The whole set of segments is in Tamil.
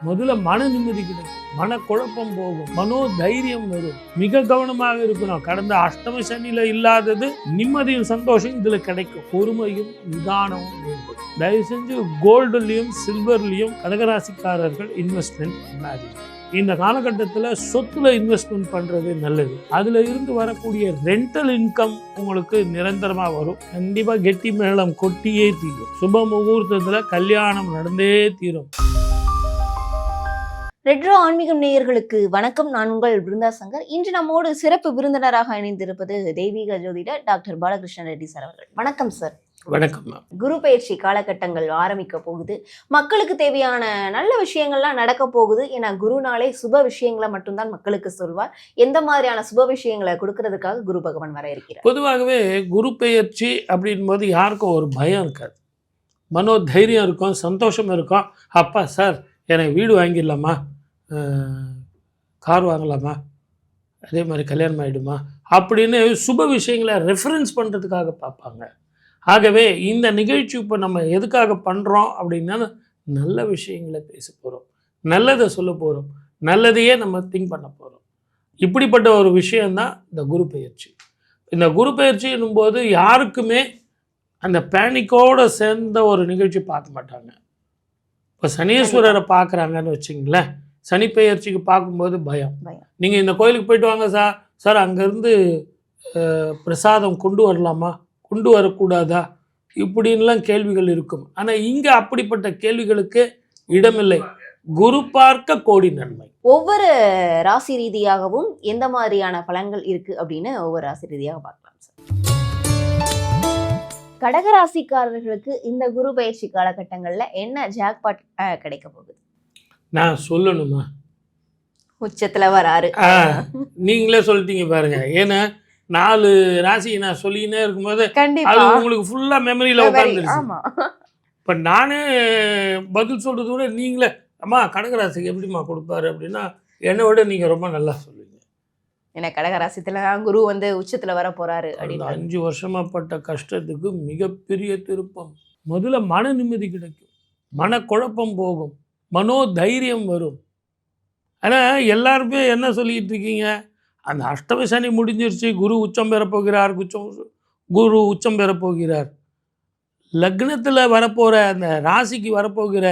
முதல்ல மன நிம்மதி கிடைக்கும், மனக்குழப்பம் போகும், மனோ தைரியம் வரும். மிக கவனமாக இருக்கணும். கடந்த அஷ்டம சனியில இல்லாதது நிம்மதியும் சந்தோஷம் இதுல கிடைக்கும். பொறுமையும் நிதானமும் வேண்டும். தயவு செஞ்சு கோல்டுலயும் சில்வர்லயும் கடகராசிக்காரர்கள் இன்வெஸ்ட்மெண்ட் பண்ணாதீங்க. இந்த காலகட்டத்தில் சொத்துல இன்வெஸ்ட்மெண்ட் பண்றது நல்லது. அதுல இருந்து வரக்கூடிய ரெண்டல் இன்கம் உங்களுக்கு நிரந்தரமா வரும். கண்டிப்பா கெட்டி மேளம் கொட்டியே தீரும். சுப முகூர்த்தத்துல கல்யாணம் நடந்தே தீரும். ரெட்ரோ ஆன்மீகம் நேயர்களுக்கு வணக்கம். நான் உங்கள் பிருந்தா சங்கர். இன்று நம்மோடு சிறப்பு விருந்தினராக இணைந்திருப்பது தெய்வீக ஜோதிடர் டாக்டர் பாலகிருஷ்ண ரெட்டி சார் அவர்கள். வணக்கம் சார். வணக்கம். குரு பயிற்சி காலகட்டங்கள் ஆரம்பிக்க போகுது. மக்களுக்கு தேவையான நல்ல விஷயங்கள்லாம் நடக்க போகுது. ஏன்னா குருநாளே சுப விஷயங்களை மட்டும்தான் மக்களுக்கு சொல்வார். எந்த மாதிரியான சுப விஷயங்களை கொடுக்கறதுக்காக குரு பகவான் வர இருக்கிறார்? பொதுவாகவே குரு பயிற்சி அப்படின் போது யாருக்கும் ஒரு பயம் இருக்காது, மனோ தைரியம் இருக்கும், சந்தோஷம் இருக்கும். அப்பா சார் எனக்கு வீடு வாங்கிடலாமா, கார் வாங்கலாமா, அதே மாதிரி கல்யாணம் ஆகிடுமா அப்படின்னு சுப விஷயங்களை ரெஃபரன்ஸ் பண்ணுறதுக்காக பார்ப்பாங்க. ஆகவே இந்த நிகழ்ச்சி இப்போ நம்ம எதுக்காக பண்ணுறோம் அப்படின்னா நல்ல விஷயங்களை பேச போகிறோம், நல்லதை சொல்ல போகிறோம், நல்லதையே நம்ம திங்க் பண்ண போகிறோம். இப்படிப்பட்ட ஒரு விஷயந்தான் இந்த குரு பயிற்சி. இந்த குரு பயிற்சி என்னும்போது யாருக்குமே அந்த பேனிக்கோடு சேர்ந்த ஒரு நிகழ்ச்சி பார்க்க மாட்டாங்க. இப்போ சனீஸ்வரரை பார்க்குறாங்கன்னு வச்சிங்களேன், சனி பயிற்சிக்கு பார்க்கும்போது பயம். நீங்கள் இந்த கோயிலுக்கு போயிட்டு வாங்க சார், சார் அங்கேருந்து பிரசாதம் கொண்டு வரலாமா, கொண்டு வரக்கூடாதா, இப்படின்லாம் கேள்விகள் இருக்கும். ஆனால் இங்கே அப்படிப்பட்ட கேள்விகளுக்கு இடமில்லை. குரு பார்க்க கோடி நன்மை. ஒவ்வொரு ராசி ரீதியாகவும் எந்த மாதிரியான பலன்கள் இருக்கு அப்படின்னு ஒவ்வொரு ராசி ரீதியாக பார்க்கலாம் சார். கடகராசிக்காரர்களுக்கு இந்த குரு பயிற்சி காலகட்டங்கள்ல என்ன ஜாக்பாட் கிடைக்க போகுது? நான் சொல்லணுமா? உச்சத்துல வராரு. நீங்களே சொல்லிட்டீங்க பாருங்க. ஏன்னா 4 ராசியை நான் சொல்லினே இருக்கும்போது அது உங்களுக்கு ஃபுல்லா மெமரியில உட்காந்துருச்சு. இப்போ நானே பதில் சொல்றது கூட நீங்களே அம்மா கடகராசிக்கு எப்படிமா கொடுப்பாரு அப்படின்னா என்னை விட நீங்க ரொம்ப நல்லா சொல்லுவீங்க. ஏன்னா கடகராசித்துல குரு வந்து உச்சத்துல வர போறாரு அப்படின்னு 5 வருஷமா பட்ட கஷ்டத்துக்கு மிகப்பெரிய திருப்பம். முதல்ல மன நிம்மதி கிடைக்கும், மனக்குழப்பம் போகும், மனோ தைரியம் வரும். ஆனால் எல்லாருமே என்ன சொல்லிக்கிட்டு இருக்கீங்க, அந்த அஷ்டம சனி முடிஞ்சிருச்சு, குரு உச்சம் பெறப்போகிறார், குரு உச்சம் பெறப்போகிறார். லக்னத்தில் வரப்போகிற அந்த ராசிக்கு வரப்போகிற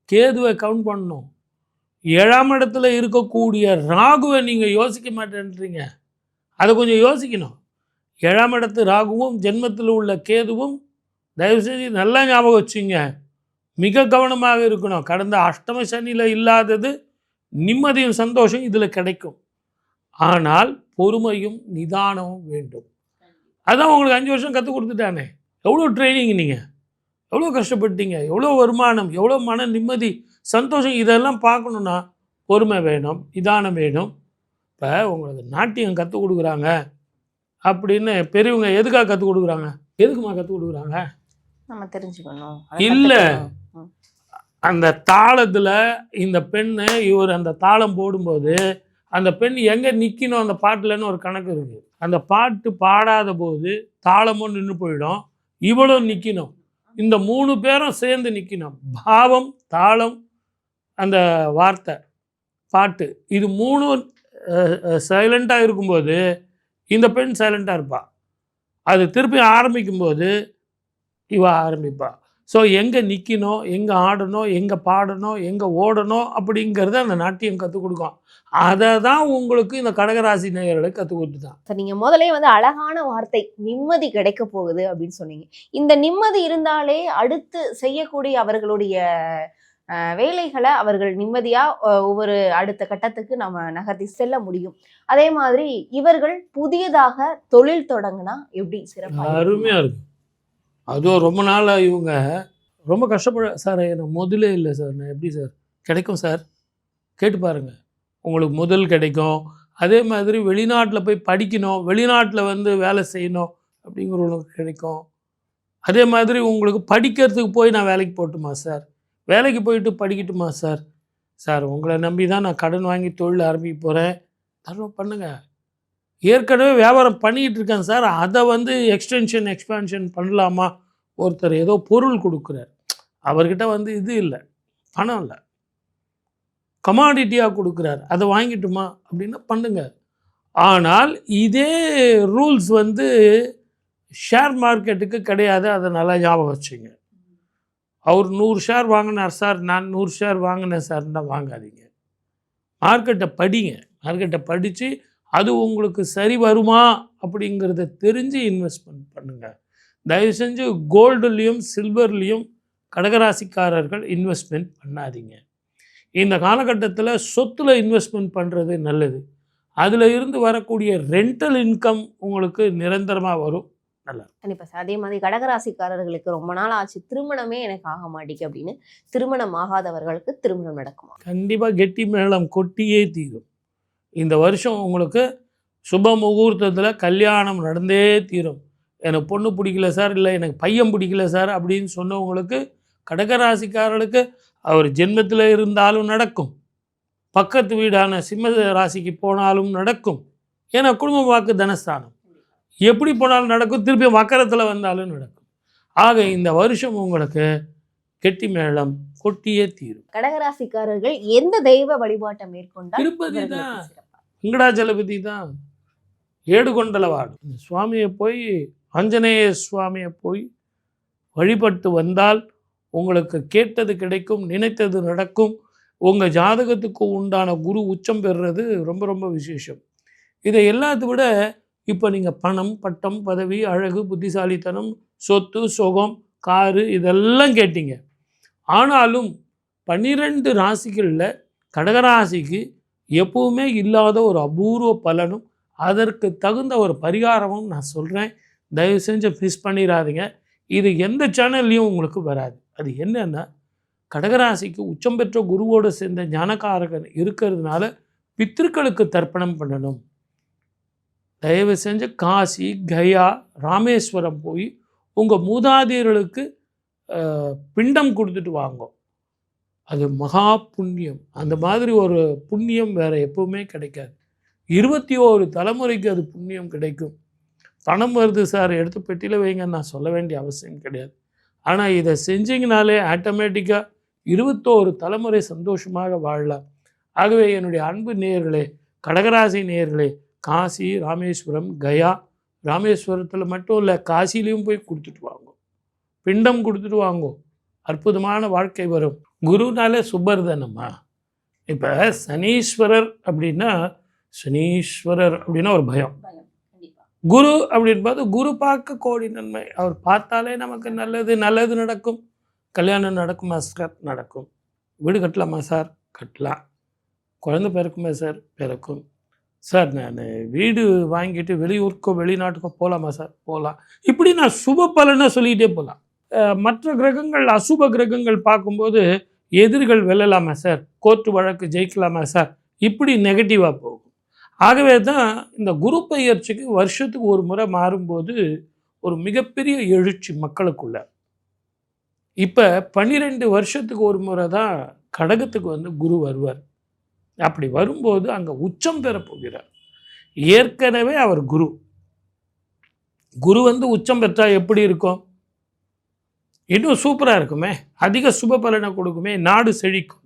கேதுவை கவுண்ட் பண்ணணும். 7ஆம் இடத்துல இருக்கக்கூடிய ராகுவை நீங்கள் யோசிக்க மாட்டேன்றீங்க. அதை கொஞ்சம் யோசிக்கணும். 7ஆம் இடத்து ராகுவும் ஜென்மத்தில் உள்ள கேதுவும் தயவு செஞ்சு நல்லா ஞாபகம் வச்சுங்க, மிக கவனமாக இருக்கணும். கடந்த அஷ்டம சனியில் இல்லாதது நிம்மதியும் சந்தோஷம் இதில் கிடைக்கும். ஆனால் பொறுமையும் நிதானமும் வேண்டும். அதான் உங்களுக்கு 5 வருஷம் கற்றுக் கொடுத்துட்டானே. எவ்வளோ ட்ரைனிங், நீங்கள் எவ்வளோ கஷ்டப்பட்டீங்க, எவ்வளோ வருமானம், எவ்வளோ மன நிம்மதி சந்தோஷம், இதெல்லாம் பார்க்கணுன்னா பொறுமை வேணும், நிதானம் வேணும். இப்போ உங்களுக்கு நாட்டியம் கற்றுக் கொடுக்குறாங்க அப்படின்னு பெரியவங்க எதுக்காக கற்றுக் கொடுக்குறாங்க? எதுக்குமா கற்றுக் கொடுக்குறாங்க? நம்ம தெரிஞ்சுக்கணும். இல்லை, அந்த தாளத்தில் இந்த பெண்ணு இவர் அந்த தாளம் போடும்போது அந்த பெண் எங்கே நிற்கணும் அந்த பாட்டில்னு ஒரு கணக்கு இருக்குது. அந்த பாட்டு பாடாத போது தாளமும் நின்று போயிடும், இவளும் நிற்கணும். இந்த 3 பேரும் சேர்ந்து நிற்கணும். பாவம், தாளம், அந்த வார்த்தை, பாட்டு, இது 3 சைலண்ட்டாக இருக்கும்போது இந்த பெண் சைலண்ட்டாக இருப்பாள். அது திருப்பி ஆரம்பிக்கும்போது இவ ஆரம்பிப்பா. ஸோ எங்கே நிற்கணும், எங்கே ஆடணும், எங்கே பாடணும், எங்கே ஓடணும் அப்படிங்கிறத அந்த நாட்டியம் கற்றுக் கொடுக்கும். அதை தான் உங்களுக்கு இந்த கடகராசி நேயர்களுக்கு கற்றுக் கொடுத்துதான். சார், நீங்கள் முதலே வந்து அழகான வார்த்தை நிம்மதி கிடைக்க போகுது அப்படின்னு சொன்னீங்க. இந்த நிம்மதி இருந்தாலே அடுத்து செய்யக்கூடிய அவர்களுடைய வேலைகளை அவர்கள் நிம்மதியாக ஒவ்வொரு அடுத்த கட்டத்துக்கு நம்ம நகர்த்தி செல்ல முடியும். அதே மாதிரி இவர்கள் புதியதாக தொழில் தொடங்கினா எப்படி சிறப்பாக? அருமையாக இருக்கும். அதுவும் ரொம்ப நாளாக இவங்க ரொம்ப கஷ்டப்பட, சார் எனக்கு முதலே இல்லை சார், நான் எப்படி சார் கிடைக்கும் சார், கேட்டு பாருங்கள், உங்களுக்கு முதல் கிடைக்கும். அதே மாதிரி வெளிநாட்டில் போய் படிக்கணும், வெளிநாட்டில் வந்து வேலை செய்யணும் அப்படிங்கிறவங்களுக்கு கிடைக்கும். அதே மாதிரி உங்களுக்கு படிக்கிறதுக்கு போய் நான் வேலைக்கு போட்டுமா சார், வேலைக்கு போயிட்டு படிக்கட்டுமா சார், சார் உங்களை நம்பி தான் நான் கடன் வாங்கி தொழில் ஆரம்பிக்க போகிறேன், தர்மம் பண்ணுங்கள். ஏற்கனவே வியாபாரம் பண்ணிக்கிட்டு இருக்கேன் சார், அதை வந்து எக்ஸ்பேன்ஷன் பண்ணலாமா? ஒருத்தர் ஏதோ பொருள் கொடுக்குறார், அவர்கிட்ட வந்து இது இல்லை, பணம் இல்லை, கமாடிட்டியாக கொடுக்குறாரு, அதை வாங்கிட்டுமா அப்படின்னா பண்ணுங்க. ஆனால் இதே ரூல்ஸ் வந்து ஷேர் மார்க்கெட்டுக்கு கிடையாது. அதை நல்லா ஞாபகம் வச்சுங்க. அவர் 100 ஷேர் வாங்கினார் சார், நான் 100 ஷேர் வாங்கினேன் சார்னா வாங்காதீங்க. மார்க்கெட்டை படிங்க. மார்க்கெட்டை படித்து அது உங்களுக்கு சரி வருமா அப்படிங்கிறத தெரிஞ்சு இன்வெஸ்ட்மெண்ட் பண்ணுங்கள். தயவு செஞ்சு கோல்டுலேயும் சில்வர்லேயும் கடகராசிக்காரர்கள் இன்வெஸ்ட்மெண்ட் பண்ணாதீங்க. இந்த காலகட்டத்தில் சொத்தில் இன்வெஸ்ட்மெண்ட் பண்ணுறது நல்லது. அதில் இருந்து வரக்கூடிய ரெண்டல் இன்கம் உங்களுக்கு நிரந்தரமாக வரும். நல்லா கண்டிப்பா சார். அதே மாதிரி கடகராசிக்காரர்களுக்கு ரொம்ப நாள் ஆச்சு திருமணமே எனக்கு ஆக மாட்டேங்குது அப்படின்னு திருமணம் ஆகாதவர்களுக்கு திருமணம் நடக்குமா? கண்டிப்பாக கெட்டி மேளம் கொட்டியே தீரும். இந்த வருஷம் உங்களுக்கு சுப முகூர்த்தத்தில் கல்யாணம் நடந்தே தீரும். எனக்கு பொண்ணு பிடிக்கல சார், இல்லை எனக்கு பையன் பிடிக்கல சார் அப்படின்னு சொன்னவங்களுக்கு, கடகராசிக்காரர்களுக்கு அவர் ஜென்மத்தில் இருந்தாலும் நடக்கும், பக்கத்து வீடான சிம்ம ராசிக்கு போனாலும் நடக்கும். ஏன்னா குடும்ப வாக்கு தனஸ்தானம், எப்படி போனாலும் நடக்கும். திருப்பி மக்கரத்தில் வந்தாலும் நடக்கும். ஆக இந்த வருஷம் உங்களுக்கு கெட்டி மேளம் கொட்டியே தீரும். கடகராசிக்காரர்கள் எந்த தெய்வ வழிபாட்டை மேற்கொண்டால் திருப்பதி தான், இவர்களுக்கு சிறப்பா? வெங்கடாச்சலபதி தான், ஏடுகொண்டலவாடு சுவாமியை போய், ஆஞ்சநேய சுவாமியை போய் வழிபட்டு வந்தால் உங்களுக்கு கேட்டது கிடைக்கும், நினைத்தது நடக்கும். உங்கள் ஜாதகத்துக்கு உண்டான குரு உச்சம் பெறுறது ரொம்ப ரொம்ப விசேஷம். இதை எல்லாத்த விட இப்போ நீங்கள் பணம், பட்டம், பதவி, அழகு, புத்திசாலித்தனம், சொத்து, சுகம், காரு இதெல்லாம் கேட்டீங்க. ஆனாலும் 12 ராசிகளில் கடகராசிக்கு எப்பவுமே இல்லாத ஒரு அபூர்வ பலனும் அதற்கு தகுந்த ஒரு பரிகாரமும் நான் சொல்கிறேன். தயவு செஞ்சு மிஸ் பண்ணிடாதீங்க. இது எந்த சேனல்லையும் உங்களுக்கு வராது. அது என்னன்னா, கடகராசிக்கு உச்சம் பெற்ற குருவோடு சேர்ந்த ஞானகாரகன் இருக்கிறதுனால பித்திருக்களுக்கு தர்ப்பணம் பண்ணணும். தயவு செஞ்சு காசி, கயா, ராமேஸ்வரம் போய் உங்கள் மூதாதையர்களுக்கு பிண்டம் கொடுத்துட்டு வாங்க. அது மகா புண்ணியம். அந்த மாதிரி ஒரு புண்ணியம் வேறு எப்பவுமே கிடைக்காது. 21 தலைமுறைக்கு அது புண்ணியம் கிடைக்கும். பணம் வருது சார் எடுத்து பெட்டியில் வைங்கன்னு நான் சொல்ல வேண்டிய அவசியம் கிடையாது. ஆனால் இதை செஞ்சிங்கனாலே ஆட்டோமேட்டிக்காக 21 தலைமுறை சந்தோஷமாக வாழலாம். ஆகவே என்னுடைய அன்பு நேயர்களே, கடகராசி நேயர்களே, காசி, ராமேஸ்வரம், கயா, ராமேஸ்வரத்தில் மட்டும் இல்லை, காசிலையும் போய் கொடுத்துட்டு வாங்க, பிண்டம் கொடுத்துட்டு வாங்க. அற்புதமான வாழ்க்கை வரும். குருனாலே சுபர்தனம்மா. இப்போ சனீஸ்வரர் அப்படின்னா, சனீஸ்வரர் அப்படின்னா ஒரு பயம். குரு அப்படின்போது குரு பார்க்க கோடி நன்மை. அவர் பார்த்தாலே நமக்கு நல்லது நல்லது நடக்கும். கல்யாணம் நடக்குமா சார்? நடக்கும். வீடு கட்டலாமா சார்? கட்டலாம். குழந்தை பிறக்குமா சார்? பிறக்கும். சார் நான் வீடு வாங்கிட்டு வெளியூருக்கோ வெளிநாட்டுக்கோ போகலாமா சார்? போகலாம். இப்படி நான் சுப பலனை சொல்லிகிட்டே போகலாம். மற்ற கிரகங்கள், அசுப கிரகங்கள் பார்க்கும்போது எதிரிகள் வெல்லலாமா சார்? கோர்ட்டு வழக்கு ஜெயிக்கலாமா சார்? இப்படி நெகட்டிவாக போகும். ஆகவே தான் இந்த குரு பெயர்ச்சிக்கு வருஷத்துக்கு ஒரு முறை மாறும்போது ஒரு மிகப்பெரிய எழுச்சி மக்களுக்குள்ள. இப்போ 12 வருஷத்துக்கு ஒரு முறை தான் கடகத்துக்கு வந்து குரு வருவார். அப்படி வரும்போது அங்கே உச்சம் பெற போகிறார். ஏற்கனவே அவர் குரு. குரு வந்து உச்சம் பெற்றால் எப்படி இருக்கும்? இன்னும் சூப்பராக இருக்குமே, அதிக சுப பலனை கொடுக்குமே, நாடு செழிக்கும்,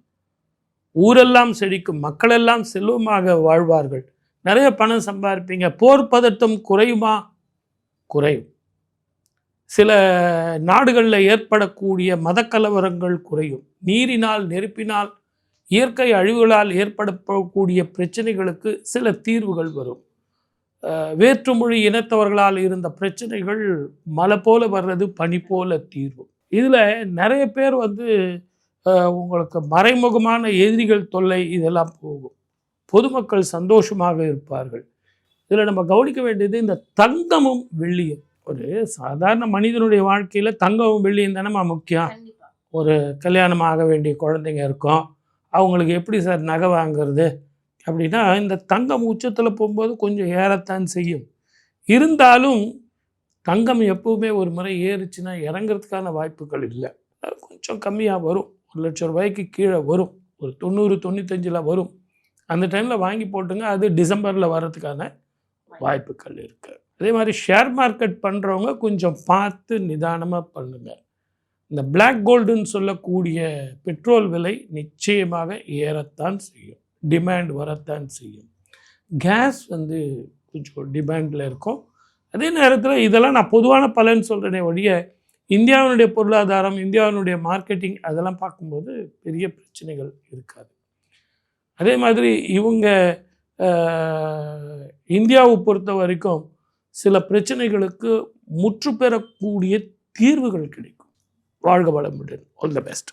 ஊரெல்லாம் செழிக்கும், மக்களெல்லாம் செல்வமாக வாழ்வார்கள், நிறைய பணம் சம்பாதிப்பீங்க. போர் பதட்டம் குறையுமா? குறையும். சில நாடுகளில் ஏற்படக்கூடிய மதக்கலவரங்கள் குறையும். நீரினால், நெருப்பினால், இயற்கை அழிவுகளால் ஏற்படக்கூடிய பிரச்சனைகளுக்கு சில தீர்வுகள் வரும். வேற்றுமொழி இனத்தவர்களால் இருந்த பிரச்சனைகள் மழை போல வர்றது, பனி போல தீர்வு. இதில் நிறைய பேர் வந்து உங்களுக்கு மறைமுகமான எதிரிகள் தொல்லை இதெல்லாம் போகும். பொதுமக்கள் சந்தோஷமாக இருப்பார்கள். இதில் நம்ம கவனிக்க வேண்டியது இந்த தங்கமும் வெள்ளியும். ஒரு சாதாரண மனிதனுடைய வாழ்க்கையில் தங்கமும் வெள்ளியும் தானே முக்கியம். ஒரு கல்யாணம் ஆக வேண்டிய குழந்தைங்க இருக்கும், அவங்களுக்கு எப்படி சார் நகை வாங்கிறது அப்படின்னா, இந்த தங்கம் உச்சத்தில் போகும்போது கொஞ்சம் ஏறத்தான் செய்யும். இருந்தாலும் தங்கம் எப்பவுமே ஒரு முறை ஏறிச்சுன்னா இறங்கிறதுக்கான வாய்ப்புகள் இல்லை. கொஞ்சம் கம்மியாக வரும். 1 லட்சம் ரூபாய்க்கு கீழே வரும். ஒரு 90-95 வரும். அந்த டைமில் வாங்கி போட்டுங்க. அது டிசம்பரில் வர்றதுக்கான வாய்ப்புகள் இருக்குது. அதே மாதிரி ஷேர் மார்க்கெட் பண்ணுறவங்க கொஞ்சம் பார்த்து நிதானமாக பண்ணுங்கள். இந்த பிளாக் கோல்டுன்னு சொல்லக்கூடிய பெட்ரோல் விலை நிச்சயமாக ஏறத்தான் செய்யும், டிமாண்ட் வரத்தான் செய்யும். கேஸ் வந்து கொஞ்சம் டிமாண்டில் இருக்கும். அதே நேரத்தில் இதெல்லாம் நான் பொதுவான பலன் சொல்கிறேனே ஒழிய இந்தியாவினுடைய பொருளாதாரம், இந்தியாவினுடைய மார்க்கெட்டிங் அதெல்லாம் பார்க்கும்போது பெரிய பிரச்சனைகள் இருக்காது. அதே மாதிரி இவங்க இந்தியாவை பொறுத்த வரைக்கும் சில பிரச்சனைகளுக்கு முற்று பெறக்கூடிய தீர்வுகள் கிடைக்கும். வாழ்க வளமுடன். All the best.